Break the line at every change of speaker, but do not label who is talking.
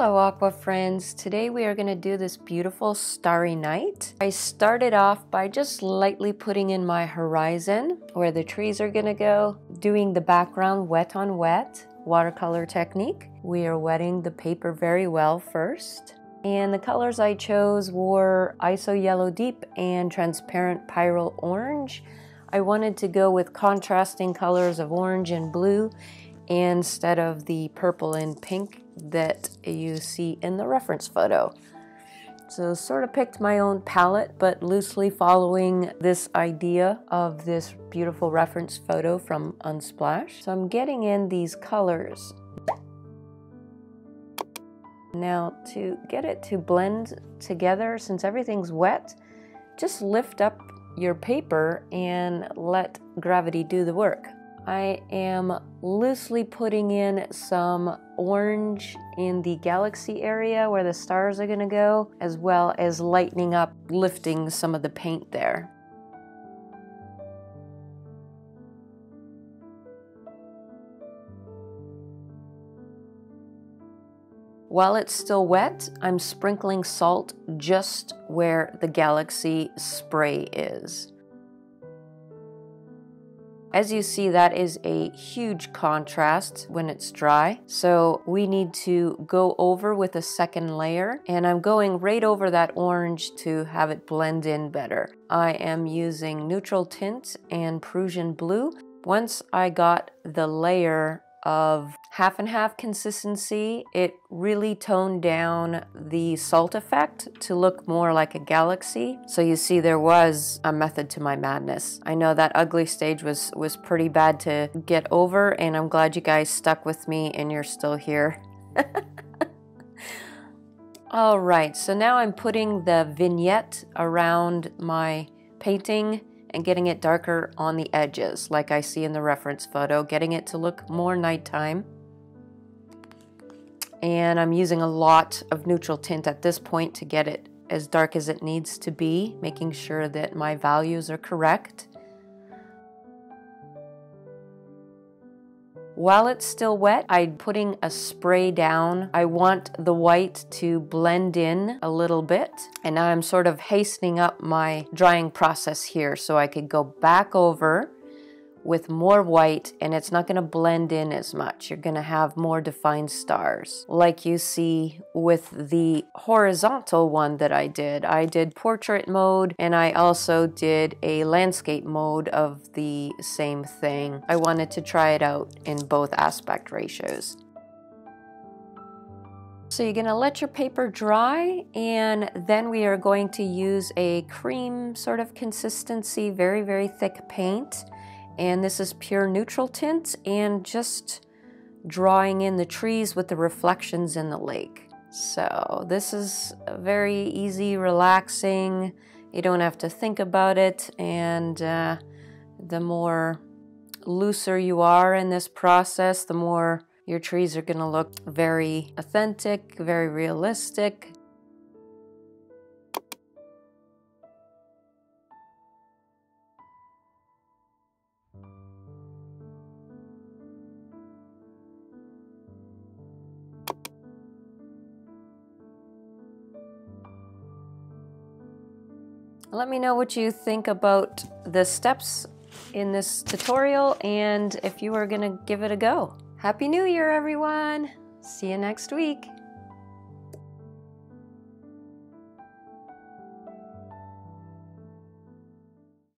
Hello aqua friends, today we are going to do this beautiful starry night. I started off by just lightly putting in my horizon where the trees are going to go, doing the background wet on wet watercolor technique. We are wetting the paper very well first. And the colors I chose were Iso Yellow Deep and Transparent Pyrrole Orange. I wanted to go with contrasting colors of orange and blue instead of the purple and pink that you see in the reference photo. So sort of picked my own palette, but loosely following this idea of this beautiful reference photo from Unsplash. So I'm getting in these colors. Now to get it to blend together, since everything's wet, just lift up your paper and let gravity do the work. I am loosely putting in some orange in the galaxy area where the stars are going to go, as well as lightening up, lifting some of the paint there. While it's still wet, I'm sprinkling salt just where the galaxy spray is. As you see, that is a huge contrast when it's dry. So we need to go over with a second layer, and I'm going right over that orange to have it blend in better. I am using neutral tint and Prussian blue. Once I got the layer of half and half consistency, it really toned down the salt effect to look more like a galaxy. So you see, there was a method to my madness. I know that ugly stage was pretty bad to get over, and I'm glad you guys stuck with me and you're still here. All right, so now I'm putting the vignette around my painting and getting it darker on the edges, like I see in the reference photo, getting it to look more nighttime. And I'm using a lot of neutral tint at this point to get it as dark as it needs to be, making sure that my values are correct. While it's still wet, I'm putting a spray down. I want the white to blend in a little bit. And now I'm sort of hastening up my drying process here so I could go back over with more white, and it's not going to blend in as much. You're going to have more defined stars. Like you see with the horizontal one that I did portrait mode, and I also did a landscape mode of the same thing. I wanted to try it out in both aspect ratios. So you're going to let your paper dry, and then we are going to use a cream sort of consistency, very, very thick paint. And this is pure neutral tint and just drawing in the trees with the reflections in the lake. So this is very easy, relaxing. You don't have to think about it. And the more looser you are in this process, the more your trees are going to look very authentic, very realistic. Let me know what you think about the steps in this tutorial and if you are going to give it a go. Happy New Year, everyone! See you next week.